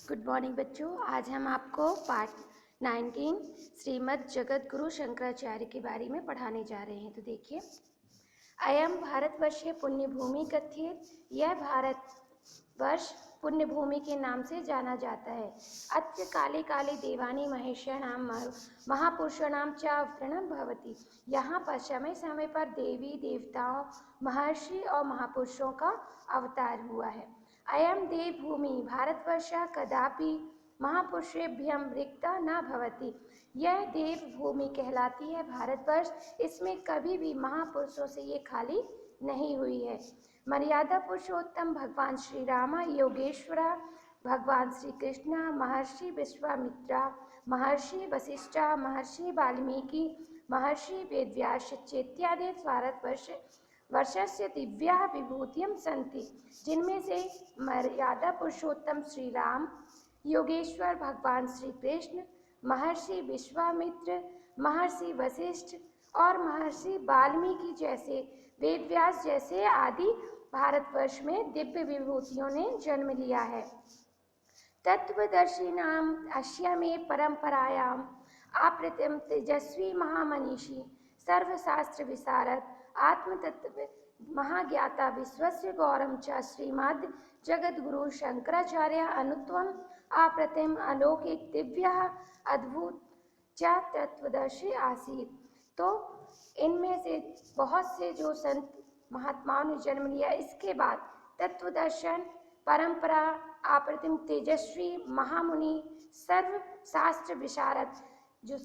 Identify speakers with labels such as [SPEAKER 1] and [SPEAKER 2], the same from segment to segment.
[SPEAKER 1] Good morning बच्चों। आज हम आपको पार्ट 19 श्रीमद् जगत गुरु शंकराचार्य के बारे में पढ़ाने जा रहे हैं। तो देखिए, अयम भारतवर्षे पुण्य भूमि कथ्य। यह भारतवर्ष पुण्य भूमि के नाम से जाना जाता है। अत्र काले काले देवानी महेशानाम महापुरुषाणाम च अवतरणं भवति। यहाँ पर समय समय पर देवी देवताओं, महर्षि और महापुरुषों का अवतार हुआ है। अयम देवभूमि भारतवर्ष कदापि महापुरुषेभ्यं रिक्ता न भवति। यह देवभूमि कहलाती है भारतवर्ष। इसमें कभी भी महापुरुषों से ये खाली नहीं हुई है। मर्यादा पुरुषोत्तम भगवान श्री राम, योगेश्वरा भगवान श्री कृष्ण, महर्षि विश्वामित्रा, महर्षि वशिष्ठा, महर्षि वाल्मीकि, महर्षि वेदव्यास इत्यादि वर्षस्य दिव्या विभूतियं सन्ति, जिनमें से मर्यादा पुरुषोत्तम श्री राम, योगेश्वर भगवान श्री कृष्ण, महर्षि विश्वामित्र, महर्षि वशिष्ठ और महर्षि वाल्मीकि जैसे, वेदव्यास जैसे आदि भारतवर्ष में दिव्य विभूतियों ने जन्म लिया है। तत्वदर्शिनाम अस्यामे परंपरायाम अप्रतिम तेजस्वी महामनीषी सर्वशास्त्र विशारद आत्मतत्व महाज्ञाता विश्वस्य गौरम च श्रीमद् जगद्गुरु शंकराचार्य अनुत्तम अप्रतिम अलौकिक दिव्य अद्भुत च तत्वदर्शी आसीत। तो इनमें से बहुत से जो संत महात्माओं ने जन्म लिया, इसके बाद तत्वदर्शन, परंपरा, अप्रतिम तेजस्वी महामुनि, सर्व शास्त्र विशारद, जो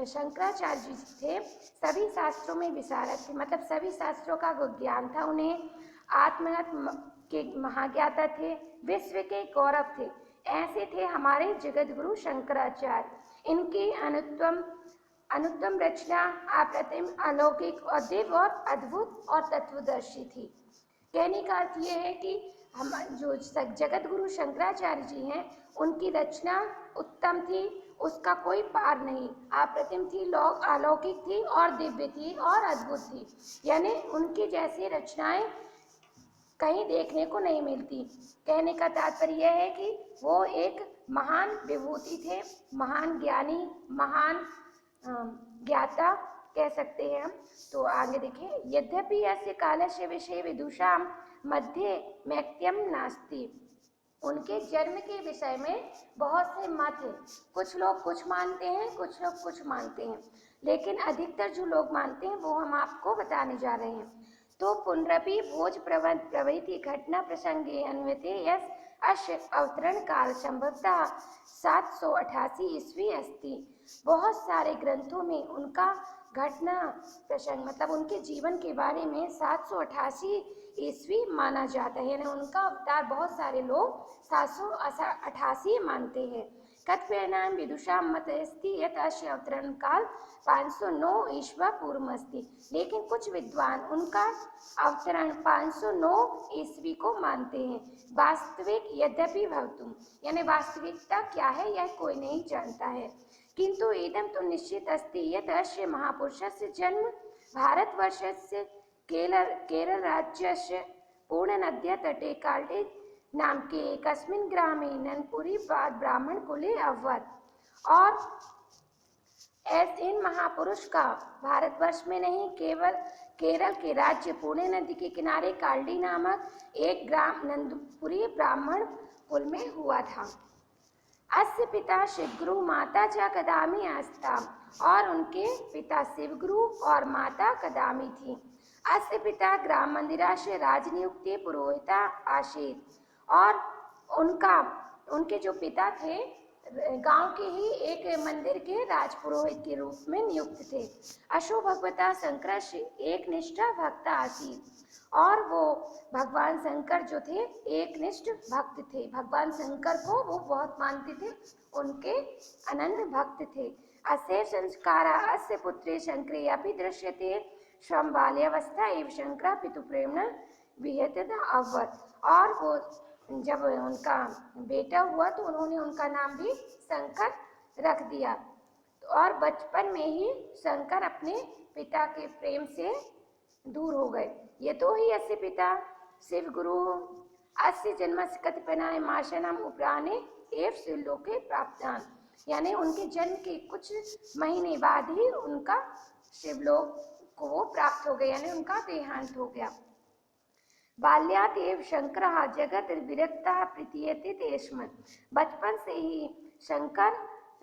[SPEAKER 1] शंकराचार्य जी थे सभी शास्त्रों में विशारद थे, मतलब सभी शास्त्रों का ज्ञान था उन्हें, आत्मगत के महाज्ञाता थे, विश्व के गौरव थे। ऐसे थे हमारे जगत गुरु शंकराचार्य। इनकी अनुत्तम रचना अप्रतिम अलौकिक और दिव्य और अद्भुत और तत्वदर्शी थी। कहने का अर्थ ये है कि हम जो जगत गुरु शंकराचार्य जी हैं, उनकी रचना उत्तम थी, उसका कोई पार नहीं, अप्रतिम थी, अलौकिक थी और दिव्य थी और अद्भुत थी। यानी उनकी जैसी रचनाएं कहीं देखने को नहीं मिलती। कहने का तात्पर्य यह है कि वो एक महान विभूति थे, महान ज्ञानी, महान ज्ञाता कह सकते हैं हम। तो आगे देखें, यद्यपि अस्य कालस्य विषय विदुषाम मध्ये मैक्त्यम नास्ति। उनके जन्म के विषय में बहुत से मत हैं। कुछ लोग कुछ मानते हैं, कुछ लोग कुछ मानते हैं, लेकिन अधिकतर जो लोग मानते हैं वो हम आपको बताने जा रहे हैं। तो पुनरपि भोज प्रवृत्ति घटना प्रसंगे अन्वते यस अश्य अवतरण काल संभवतः 788 ईस्वी अस्ति। बहुत सारे ग्रंथों में उनका घटना प्रसंग, मतलब उनके जीवन के बारे में 788 ईस्वी माना जाता है। यानी उनका अवतार बहुत सारे लोग 788 मानते हैं। कतिपयानां विदुषां मतस्ति यत् अस्य अवतरण काल 509 ईस्वी पूर्वमस्ति। लेकिन कुछ विद्वान उनका अवतरण 509 ईस्वी को मानते हैं। वास्तविक यद्यपि भवतुम, यानी वास्तविकता क्या है यह कोई नहीं जानता है। किंतु इदं तो निश्चित अस्ति यत् अस्य महापुरुषस्य जन्म भारतवर्षस्य केरल राज्यस्य पूर्णनद्या तटे काल्टे नाम के एकस्मिन् ग्रामे ननपुरी ब्राह्मण कुले अभवत्। और इन महापुरुष का भारतवर्ष में नहीं, केवल केरल के राज्य पुणे नदी के किनारे काल्डी नामक एक ग्राम नंदपुरी ब्राह्मण कुल में हुआ था। अस्य पिता शिवगुरु माता च कदामी आस्था, और उनके पिता शिवगुरु और माता कदामी थी। अस्य पिता ग्राम मंदिरास्य राजनियुक्ते पुरोहिता आसीत, और उनके जो पिता थे गांव के ही एक मंदिर के राजपुरोहित के रूप में नियुक्त थे। अशो भगवता शंकर एक निष्ठा भक्त आसीत, और वो भगवान शंकर जो थे एक निष्ठ भक्त थे। भगवान शंकर को वो बहुत मानते थे, उनके अनन्य भक्त थे। अस्य संस्कारा अस्य पुत्रे शंकरे अपि दृश्यते स्वं बाल्यावस्था एवं शंकर पितु प्रेमणा विहतद अभवत्। और वो जब उनका बेटा हुआ तो उन्होंने उनका नाम भी शंकर रख दिया, और बचपन में ही शंकर अपने पिता के प्रेम से दूर हो गए। ये तो ही अस्य पिता शिव गुरु अस्य जन्मस्य कतिपय मासनाम उपराणे एव शिवलोके प्राप्तान, यानी उनके जन्म के कुछ महीने बाद ही उनका शिवलोक को वो प्राप्त हो गया, यानी उनका देहांत हो गया। बाल्यात एव शंकर जगत विरक्ता प्रतीयते तेस्म, बचपन से ही शंकर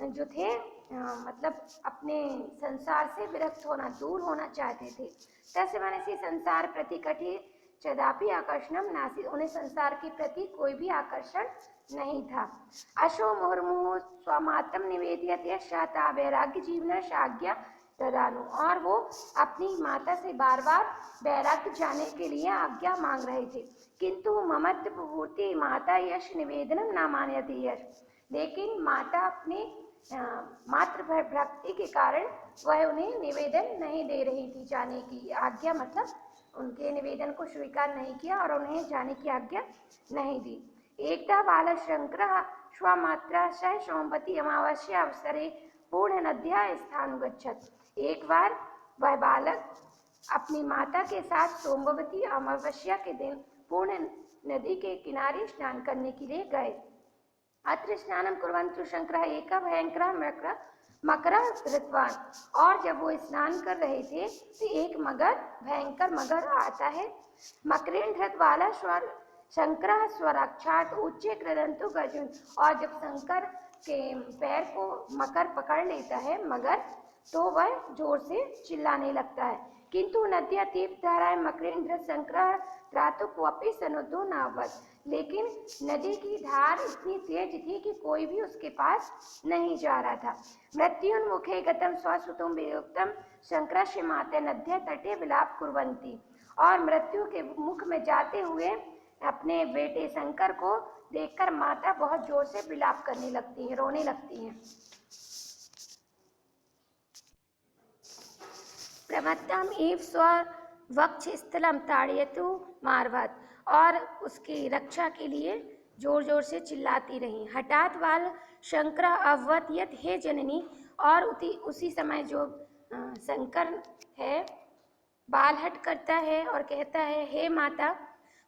[SPEAKER 1] जो थे मतलब अपने संसार से विरक्त होना, दूर होना चाहते थे। तस्य मनसि संसार प्रति कटि चदापि आकर्षणम नासीत्, उन्हें संसार के प्रति कोई भी आकर्षण नहीं था। अशो मुहुर्मुहुः स्वमात्रम निवेदयत यशा वैराग्य जीवन साज्ञा तदानु, और वो अपनी माता से बार बार वैराग्य जाने के लिए आज्ञा मांग रहे थे। किंतु ममत्व पूर्ति माता यश निवेदनम न मानयति यश, लेकिन माता अपने मात्र भक्ति के कारण वह उन्हें निवेदन नहीं दे रही थी जाने की आज्ञा, मतलब उनके निवेदन को स्वीकार नहीं किया और उन्हें जाने की आज्ञा नहीं दी। एकदा बालशंकरः स्वमात्रा सह सोमवती अमावास्या अवसरे पूर्ण नद्या स्थान गच्छत्, एक बार वह बालक अपनी माता के साथ सोमवती अमावस्या के दिन पूर्ण नदी के किनारे स्नान करने के लिए गए। अत्र स्नानं कुर्वन्तु शंकरः एकः भयंकर मकरः धृतवान्, और जब वो स्नान कर रहे थे तो एक भयंकर मगर आता है। मकरेण धृत वाला शंकर स्वरक्षात् उच्चे क्रदन्तु गर्जुन, और जब शंकर के पैर को मकर पकड़ लेता है मगर, तो वह जोर से चिल्लाने लगता है। किंतु नद्या तीर्थधाराएं मकरेण धृत शंकर त्रातु क्वपि सनुद्धो नावत्, लेकिन नदी की धार इतनी तेज थी कि कोई भी उसके पास नहीं जा रहा था। मृत्युन्मुखे गतम स्वसुतुम वियुक्तम शंकरस्य माता नद्या तटे विलाप कुर्वन्ति, और मृत्यु के मुख में जाते हुए अपने बेटे शंकर को देखकर माता बहुत जोर से विलाप करने लगती है, रोने लगती है। प्रमत्तम एव स्ववक्षस्थलं ताड़यतु मारवत, और उसकी रक्षा के लिए जोर जोर से चिल्लाती रही। हठात बाल शंकर अववत यत हे जननी, और उसी समय जो शंकर है बाल हट करता है और कहता है, हे माता,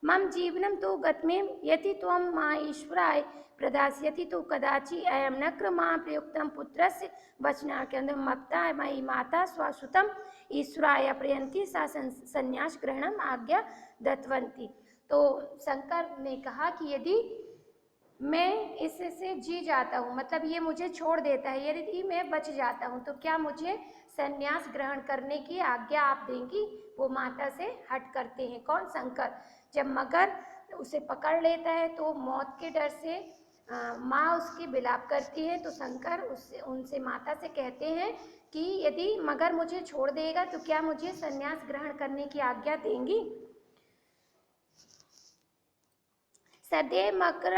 [SPEAKER 1] मम जीवनम तो गतमें यदि त्वं मा ईश्वराय प्रदास्यति तो कदाचि अयम नक्र मा प्रयुक्तम पुत्रस्य वचनार्कन्दं मप्ता मयि माता स्वसुतम ईश्वराय प्रयंती सा संन्यास ग्रहणम आज्ञा दत्तवंती। तो शंकर ने कहा कि यदि मैं इससे जी जाता हूँ, मतलब ये मुझे छोड़ देता है, यदि मैं बच जाता हूँ तो क्या मुझे संन्यास ग्रहण करने की आज्ञा आप देंगी? वो माता से हट करते हैं। कौन? शंकर। जब मगर उसे पकड़ लेता है तो मौत के डर से माँ उसकी विलाप करती है, तो शंकर उनसे माता से कहते हैं कि यदि मगर मुझे छोड़ देगा तो क्या मुझे संन्यास ग्रहण करने की आज्ञा देंगी? सदैव मकर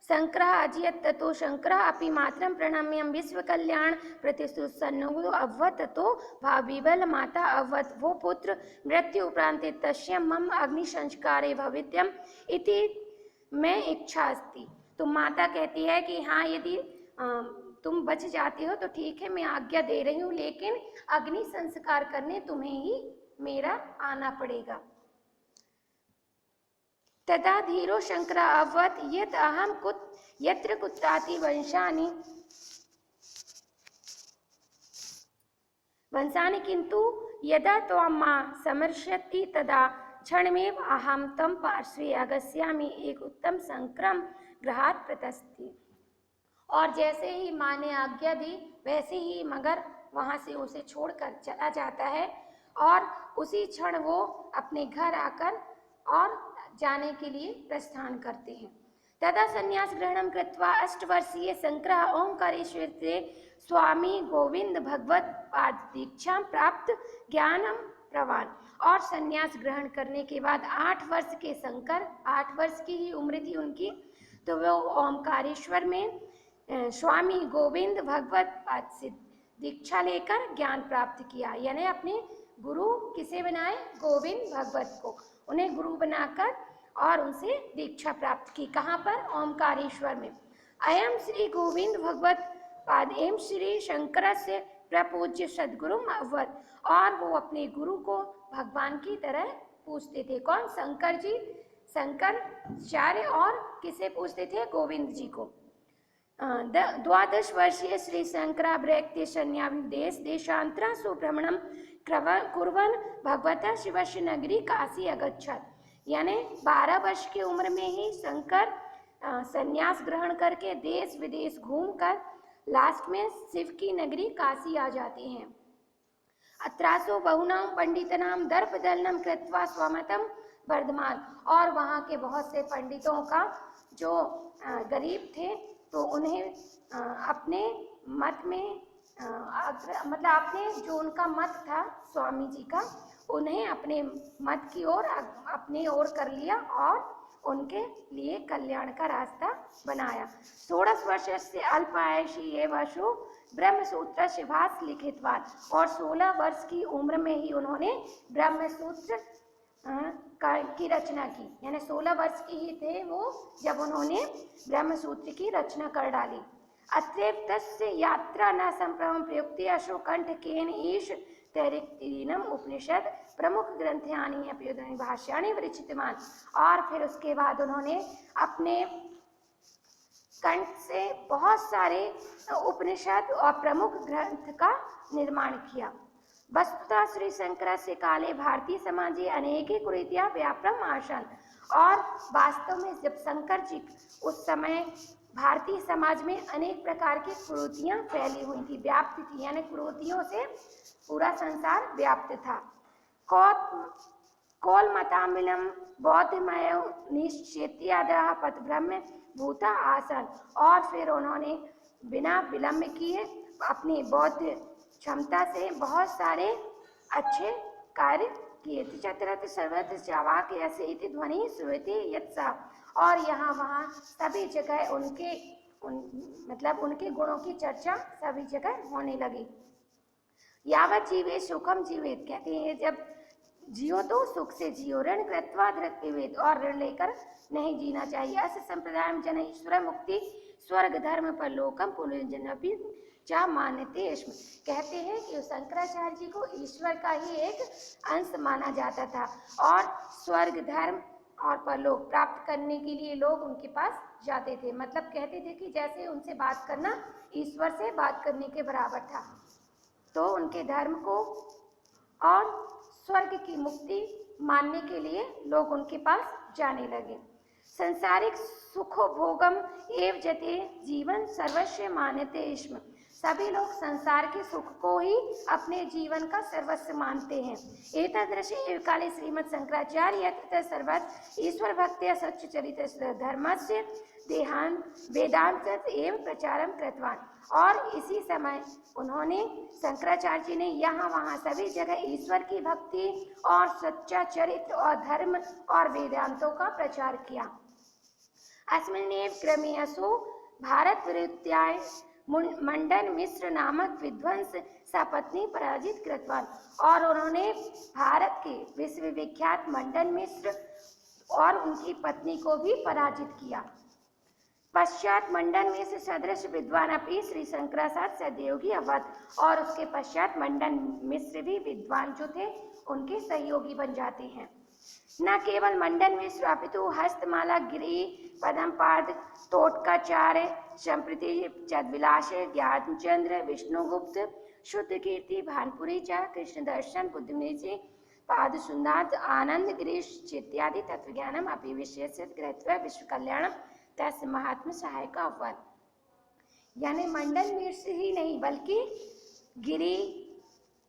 [SPEAKER 1] शंकर अजियत ततो शंकर अपि मातरं प्रणम्यं विश्व कल्याण प्रतिसुसन्नो अभवत, ततो भाविबल माता अभवत। वो पुत्र मृत्यु उपरांत तस्य मम अग्नि संस्कारे भवित्यम इति मैं इच्छा अस्ति। तो माता कहती है कि हाँ, यदि तुम बच जाते हो तो ठीक है, मैं आज्ञा दे रही हूँ, लेकिन अग्नि संस्कार करने तुम्हें ही मेरा आना पड़ेगा। तदा धीरो शंकर अववत यत् अहम यत्र कुत्राति वंशानि किंतु यदा त्वं मां समर्ष्यति तदा क्षणमेव अहम तम पार्श्वे आगस्यामि एक उत्तम संक्रम गृहात् प्रतस्ति। और जैसे ही माँ ने आज्ञा दी वैसे ही मगर वहाँ से उसे छोड़कर चला जाता है, और उसी क्षण वो अपने घर आकर और जाने के लिए प्रस्थान करते हैं। तदा संन्यास ग्रहणं कृत्वा 8 वर्षीय शंकर ओंकारेश्वरे स्वामी गोविंद भगवत पाद दीक्षा प्राप्त ज्ञानम प्रवान। और संन्यास ग्रहण करने के बाद 8 वर्ष के शंकर, 8 वर्ष की ही उम्र थी उनकी, तो वो ओंकारेश्वर में स्वामी गोविंद भगवत पाद से दीक्षा लेकर ज्ञान प्राप्त किया। यानी अपने गुरु किसे बनाए? गोविंद भगवत को उन्हें गुरु बनाकर और उनसे दीक्षा प्राप्त की। कहाँ पर? ओंकारेश्वर में। अयम श्री गोविंद भगवत पाद एम श्री शंकर से प्रपूज्य सदगुरु अवध, और वो अपने गुरु को भगवान की तरह पूजते थे। कौन? शंकर जी शंकराचार्य और किसे पूछते थे? गोविंद जी को। 12 वर्षीय श्री शंकराभ्यक्ते संन्याविदेश देशांतरा सुभ्रमणम कुर्वन् भगवता शिवस्य नगरी काशी अगच्छत। यानी 12 वर्ष की उम्र में ही शंकर संन्यास ग्रहण करके देश विदेश घूमकर लास्ट में शिव की नगरी काशी आ जाते हैं। अत्रासो बहुनां पंडितानां दर्पदलनं कृत्वा स्वमतं वर्धमान। और वहाँ के बहुत से पंडितों का जो गरीब थे तो उन्हें अपने मत में मतलब अपने जो उनका मत था स्वामी जी का, उन्हें अपने मत की ओर अपने ओर कर लिया और उनके लिए कल्याण का रास्ता बनाया। 16 वर्ष से अल्पायुषी ये वसु ब्रह्मसूत्र शिभास लिखितवान। और 16 वर्ष की उम्र में ही उन्होंने ब्रह्मसूत्र की रचना की। यानी 16 वर्ष की ही थे वो जब उन्होंने ब्रह्मसूत्र की रचना कर डाली। अत्रैवतस्य यात्रा न संप्रम प्रयुक्ति अशोकंठ केन ईश तैरिक्तीनम उपनिषद प्रमुख ग्रंथानि अपयुधनि भाष्यानि विरचितवान। और फिर उसके बाद उन्होंने अपने कंठ से बहुत सारे उपनिषद और प्रमुख ग्रंथ का निर्माण किया। वस्तुतः श्री शंकरस्य काले भारतीय समाजे अनेके कुरीत्या व्यापृतम् आसन्। और वास्तव में जब शंकर जी उस समय भारतीय समाज में अनेक प्रकार की कुरीतियां फैली हुई थी, व्याप्त थी। यानी कुरीतियों से पूरा संसार व्याप्त था। कौलमतामिलम बौद्धमय निश्चेत्यादः पथब्रह्म भूता आसन। और फिर उन्होंने बिना विलंब किए अपनी बौद्ध क्षमता से बहुत सारे अच्छे कार्य किए। चतुरथ सर्वत्र चावाक ऐसे ध्वनि श्रूयते यत्सा। और यहाँ वहाँ सभी जगह मतलब उनके गुणों की चर्चा सभी जगह होने लगी। यावत जीवे सुखम जीवेत, कहते हैं जब जियो तो सुख से जियो, ऋण कृत्वा धृत पिबेत। और ऋण लेकर नहीं जीना चाहिए। अस संप्रदाय जन ईश्वर मुक्ति स्वर्ग धर्म पर लोकम पुनर्जन्मपि चा मान्यते। कहते हैं कि शंकराचार्य जी को ईश्वर का ही एक अंश माना जाता था और स्वर्ग धर्म और परलोक प्राप्त करने के लिए लोग उनके पास जाते थे। मतलब कहते थे कि जैसे उनसे बात करना ईश्वर से बात करने के बराबर था। तो उनके धर्म को और स्वर्ग की मुक्ति मानने के लिए लोग उनके पास जाने लगे। संसारिक सुखो भोगम एव जते जीवन सर्वस्व मान्यते स्म। सभी लोग संसार के सुख को ही अपने जीवन का सर्वस्व मानते हैं। एतादृशे एव काले श्रीमद् शंकराचार्य यत्र सर्वत्र ईश्वर भक्त्या सच्च चरित धर्मस्य वेदांत एवं प्रचारम कृतवान। और इसी समय उन्होंने शंकराचार्य जी ने यहाँ वहाँ सभी जगह ईश्वर की भक्ति और सच्चा चरित्र और धर्म और वेदांतों का प्रचार किया। अस्मिन्नेव क्रमे असो भारत विरुद्धाय मंडन मिश्र नामक विध्वंस सपत्नी पराजित कृतवान। और उन्होंने भारत के विश्वविख्यात मंडन मिश्र और उनकी पत्नी को भी पराजित किया। पश्चात मंडन मिश्र सदृश विद्वान अपनी श्री शंकराचार्य सहयोगी अवध। और उसके पश्चात मंडन मिश्र भी विद्वान जो थे उनके सहयोगी बन जाते हैं। न केवल मंडन मिश्र अपितु हस्तमाला गिरी पदमपाद तोटकाचार्य संप्रति चदविलास ज्ञानचंद्र विष्णुगुप्त शुद्ध कीर्ति भानपुरी च कृष्ण दर्शन बुद्धिमृषि पाद सुंदात आनंद गिरीश इत्यादि तत्वज्ञानम अपि विशेषित कृत्वा विश्व कल्याणम तस् महात्मा सहायक अवध। यानी मंडन मिश्र ही नहीं बल्कि गिरी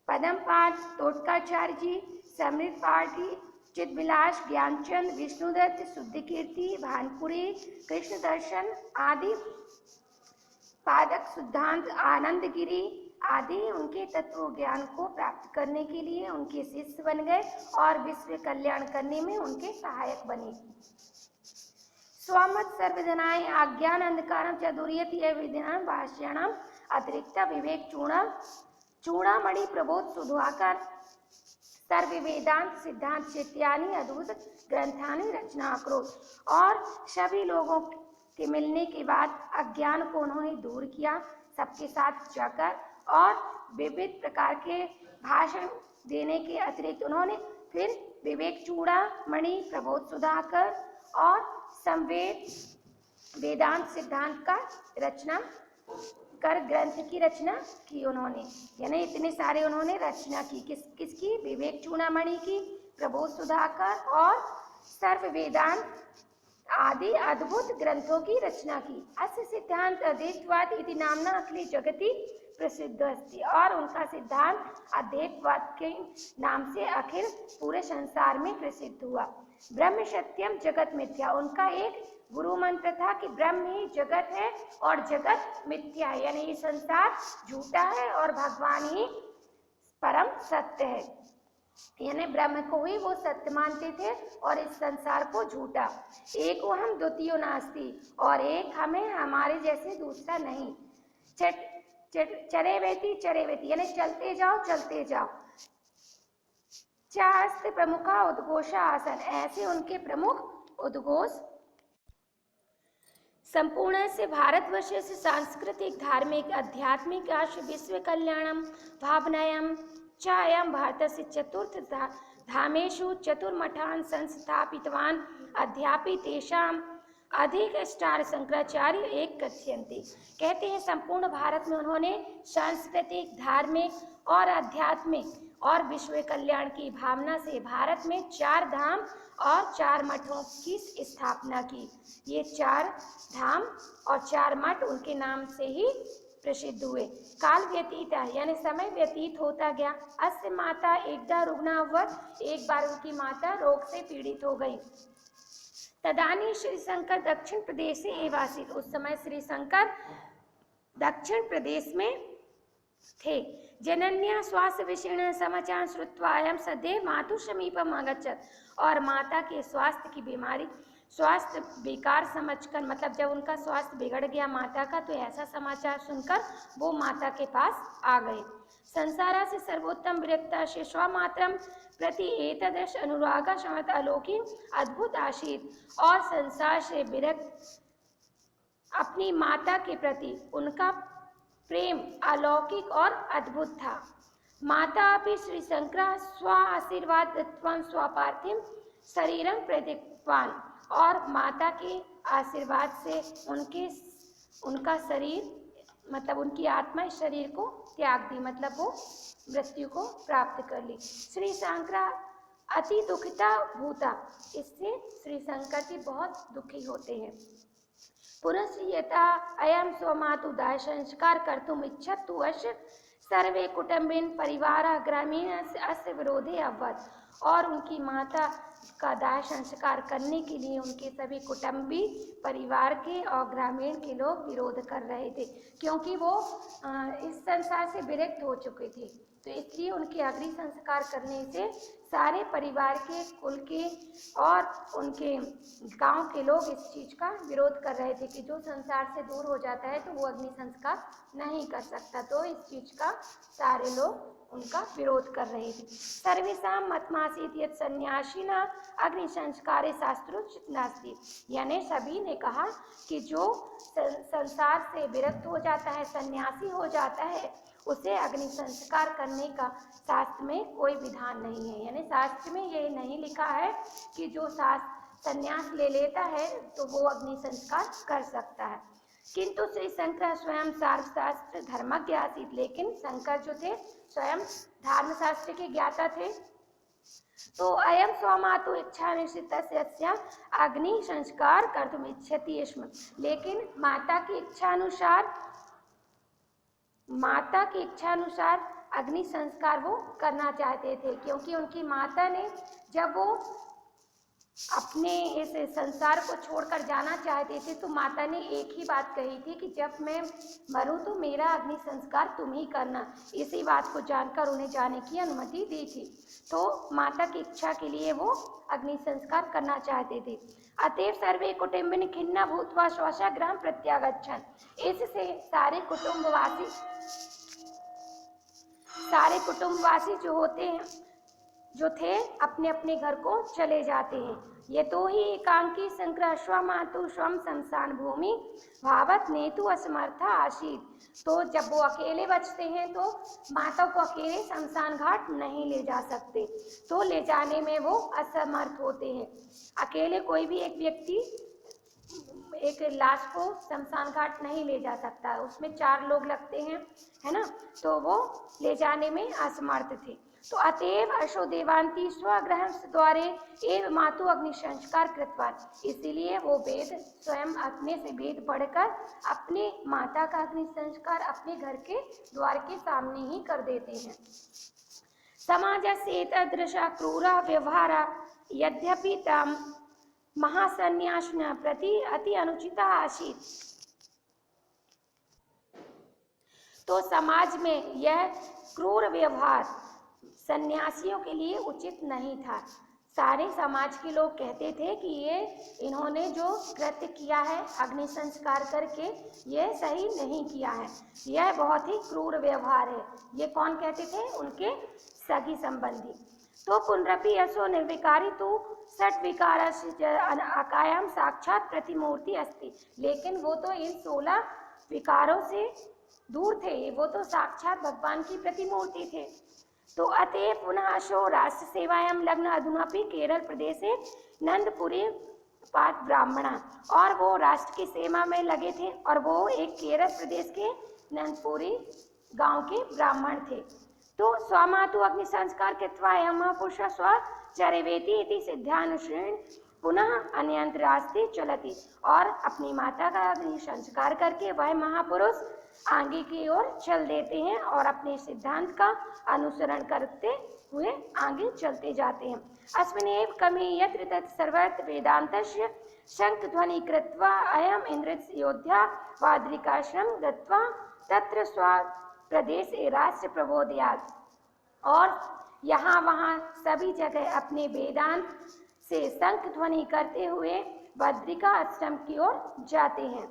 [SPEAKER 1] पदमपाद तोटकाचार्य जी समृद्ध पाठी चिदविलास ज्ञानचंद विष्णुदत्त शुद्ध कीर्ति भानपुरी कृष्ण दर्शन आदि पादक सिद्धांत आनंद गिरी आदि उनके तत्व ज्ञान को प्राप्त करने के लिए उनके शिष्य बन गए और विश्व कल्याण करने में उनके सहायक बने। स्वमत सर्वजनाय अज्ञान अंधकारम चतुर्यति विद्यान भाष्याणाम अतिरिक्त विवेक चूड़ामणि प्रबोध सुधाकर सर्व वेदांत सिद्धांत चैत्यानि अद्भुत ग्रंथानि रचना करो। और सभी लोगों के मिलने के बाद अज्ञान को उन्होंने दूर किया सबके साथ जाकर और विविध प्रकार के भाषण देने के अतिरिक्त उन्होंने फिर विवेक चूड़ामणि प्रबोध सुधाकर और संवेद वेदांत सिद्धांत का रचना कर ग्रंथ की रचना की उन्होंने, यानी इतने सारे उन्होंने रचना की। किसकी? विवेक चूड़ामणि की, प्रबोध सुधाकर और सर्व वेदांत आदि अद्भुत ग्रंथों की रचना की। अस्य सिद्धांत अद्वैतवाद इति नामना अखिल जगति प्रसिद्ध अस्ति, और उनका सिद्धांत अद्वैतवाद के नाम से अखिल पूरे संसार में प्रसिद्ध हुआ। ब्रह्म सत्यम जगत मिथ्या, उनका एक गुरु मंत्र था कि ब्रह्म ही जगत है और जगत मिथ्या है, यानी ये संसार झूठा है और भगवान ही परम सत्य है। यानी ब्रह्म को ही वो सत्य मानते थे और इस संसार को झूठा। एक वो हम द्वितीय नास्ति, और एक हमें हमारे जैसे दूसरा नहीं। चरे वेती यानी चलते जाओ चलते जाओ। चास्त्र प्रमुखा उद्घोषा आसन, ऐसे उनके प्रमुख उद्घोष संपूर्ण से भारतवर्ष से सांस्कृतिक धार्मिक आध्यात्मिक विश्व कल्याणम भावनायाम चायम भारतस्य चतुर्थ धामेषु चतुर्मठान संस्थापितवान अध्यापि तेषाम अधिक स्टार शंकराचार्य एक कथ्यन्ते। कहते हैं संपूर्ण भारत में उन्होंने सांस्कृतिक धार्मिक और आध्यात्मिक और विश्व कल्याण की भावना से भारत में 4 धाम और 4 मठों की स्थापना की। ये 4 धाम और 4 मठ उनके नाम से ही प्रसिद्ध हुए। काल व्यतीत यानी समय व्यतीत होता गया। अस्य माता एकदा रुग्णा अभवत्, एक बार उनकी माता रोग से पीड़ित हो गई। तदानीं श्री शंकर दक्षिण प्रदेश से एवासीत, उस समय श्री शंकर दक्षिण प्रदेश में थे। जनन्या स्वास्थ्य विषयेण समाचार श्रुत्वा अयं सदैव मातु समीपम आगच्छत्, और माता के स्वास्थ्य की बीमारी स्वास्थ्य बेकार समझकर, मतलब जब उनका स्वास्थ्य बिगड़ गया माता का, तो ऐसा समाचार सुनकर वो माता के पास आ गए। संसारा से सर्वोत्तम विरक्ता शिशवा मातरम प्रति एतदृश अनुरागा समत अलौकिक अद्भुत आशीत, और संसार से विरक्त अपनी माता के प्रति उनका प्रेम अलौकिक और अद्भुत था। माता अपि श्री शंकर स्व आशीर्वाद दत्तवान स्वपार्थिव शरीरम प्रदत्तवान, और माता के आशीर्वाद से उनका शरीर मतलब उनकी आत्मा इस शरीर को त्याग दी, मतलब वो मृत्यु को प्राप्त कर ली। श्री शंकरा अति दुखिता भूता, इससे श्री शंकर जी बहुत दुखी होते हैं। पुनः यथा अयम स्वमातु दाह संस्कार कर्तुम इच्छतु अस्य सर्वे कुटुंबिन परिवार ग्रामीण अस्य विरोधे अभवत्, और उनकी माता का दाह संस्कार करने के लिए उनके सभी कुटुंबी परिवार के और ग्रामीण के लोग विरोध कर रहे थे, क्योंकि वो इस संसार से विरक्त हो चुके थे। तो इसलिए उनके अग्नि संस्कार करने से सारे परिवार के, कुल के और उनके गांव के लोग इस चीज़ का विरोध कर रहे थे कि जो संसार से दूर हो जाता है तो वो अग्नि संस्कार नहीं कर सकता। तो इस चीज़ का सारे लोग उनका विरोध कर रहे थे। सर्वेषां मतमासीत् यत् सन्यासिना अग्नि संस्कारे शास्त्रोचित नास्ति, यानी सभी ने कहा कि जो संसार से विरक्त हो जाता है, सन्यासी हो जाता है, उसे अग्नि संस्कार करने का शास्त्र में कोई विधान नहीं है। यानी शास्त्र में ये नहीं लिखा है कि जो संन्यास ले लेता है तो वो अग्नि संस्कार कर सकता है। किंतु श्री शंकर स्वयं सर्वशास्त्र धर्मज्ञ आसीत्, लेकिन शंकर जो थे स्वयं धर्मशास्त्र के ज्ञाता थे। तो अयम स्वमातु इच्छा निश्चितस्य अग्नि संस्कार कर्तुम इच्छति स्म, लेकिन माता की इच्छा अनुसार अग्नि संस्कार वो करना चाहते थे, क्योंकि उनकी माता ने जब वो अपने इस संसार को छोड़कर जाना चाहते थे तो माता ने एक ही बात कही थी कि जब मैं मरूं तो मेरा अग्नि संस्कार तुम ही करना। इसी बात को जानकर उन्हें जाने की अनुमति दी थी। तो माता की इच्छा के लिए वो अग्नि संस्कार करना चाहते थे। अतएव सर्वे कुटुंबिन खिन्ना भूत्वा स्वगृहं प्रत्यागच्छन्, इससे सारे कुटुंबवासी जो थे अपने अपने घर को चले जाते हैं। ये तो ही एकांकी संग्रह स्वमातु स्वम शमशान भूमि भावत नेतु असमर्था आशीत। तो जब वो अकेले बचते हैं तो माता को अकेले शमशान घाट नहीं ले जा सकते, तो ले जाने में वो असमर्थ होते हैं। अकेले कोई भी एक व्यक्ति एक लाश को शमशान घाट नहीं ले जा सकता, उसमें 4 लोग लगते हैं, है ना, तो वो ले जाने में असमर्थ थे। तो अतएव अशो देवांती स्वग्रह द्वारे एव मातु अग्नि संस्कार कृतवान, इसीलिए वो वेद स्वयं अपने से वेद पढ़कर अपने माता का अग्नि संस्कार अपने घर के द्वार के सामने ही कर देते हैं। समाजस्य एतादृशा क्रूरा व्यवहारा यद्यपि ताम महासन्यासिन प्रति अति अनुचिता आसीत्। तो समाज में यह क्रूर व्यवहार सन्यासियों के लिए उचित नहीं था। सारे समाज के लोग कहते थे कि इन्होंने जो कृत्य किया है अग्नि संस्कार करके, ये सही नहीं किया है, यह बहुत ही क्रूर व्यवहार है। ये कौन कहते थे? उनके सगी संबंधी। तो पुनरपि असो निर्विकारी तो सट विकार अकायाम साक्षात प्रतिमूर्ति अस्ति, लेकिन वो तो इन 16 विकारों से दूर थे, वो तो साक्षात भगवान की प्रतिमूर्ति थे। तो अतएव पुनः अशो राष्ट्र सेवायाम लग्न अधुनापि केरल प्रदेशे नंदपुरी पाठ ब्राह्मणा, और वो राष्ट्र की सेवा में लगे थे और वो एक केरल प्रदेश के नंदपुरी गांव के ब्राह्मण थे। तो स्वमातु अग्नि संस्कार कृत्वा यह महापुरुष स्वचरवेति इति सिद्धानुशीर्ण पुनः अन्यंत्रास्ति चलति, और अपनी माता का अग्नि संस्कार करके वह महापुरुष आगे की ओर चल देते हैं और अपने सिद्धांत का अनुसरण करते हुए आगे चलते जाते हैं। अस्मिन्नेव कमे यत्र तत् सर्वत्र वेदान्तस्य शंखध्वनि कृत्वा अयम इंद्रित योद्धा वाद्रिकाश्रम गत्वा तत्र स्वप्रदेश राष्ट्र प्रबोधयात्, और यहाँ वहाँ सभी जगह अपने वेदांत से शंख ध्वनि करते हुए बद्रिका आश्रम की ओर जाते हैं।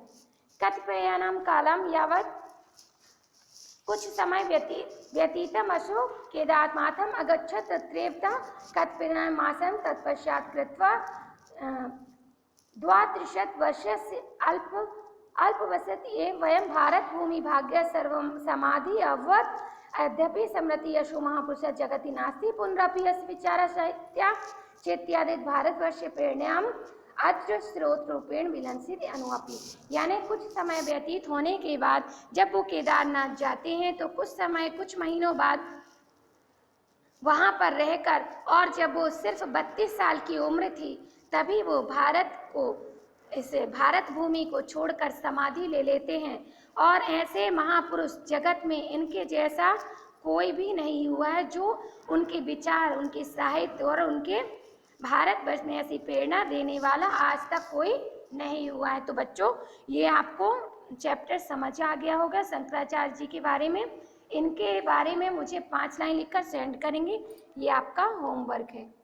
[SPEAKER 1] कतिपयानां कालम यावत्, कुछ समय व्यतीतम अशो केदारनाथम अगच्छत् तत्रैव कतिपयानां मासं तत्पश्चात् कृत्वा 32 वर्षस्य अल्पवसति एव वयं भारत भूमि भाग्य सर्वं समाधि अववत्, यद्यपि स्मृति यशो महापुरुष जगति नास्ति पुनरपि यस्य विचार साहित्या चेत्यादित भारतवर्ष प्रेरणाम अत्र स्रोत रूपेण विलंसित अनुअपि। यानी कुछ समय व्यतीत होने के बाद जब वो केदारनाथ जाते हैं तो कुछ समय, कुछ महीनों बाद वहाँ पर रहकर, और जब वो सिर्फ 32 साल की उम्र थी तभी वो भारत भूमि को छोड़कर समाधि ले लेते हैं। और ऐसे महापुरुष जगत में इनके जैसा कोई भी नहीं हुआ है, जो उनके विचार, उनके साहित्य और उनके भारतवर्ष में ऐसी प्रेरणा देने वाला आज तक कोई नहीं हुआ है। तो बच्चों, ये आपको चैप्टर समझ आ गया होगा शंकराचार्य जी के बारे में। इनके बारे में मुझे 5 लाइन लिखकर सेंड करेंगे, ये आपका होमवर्क है।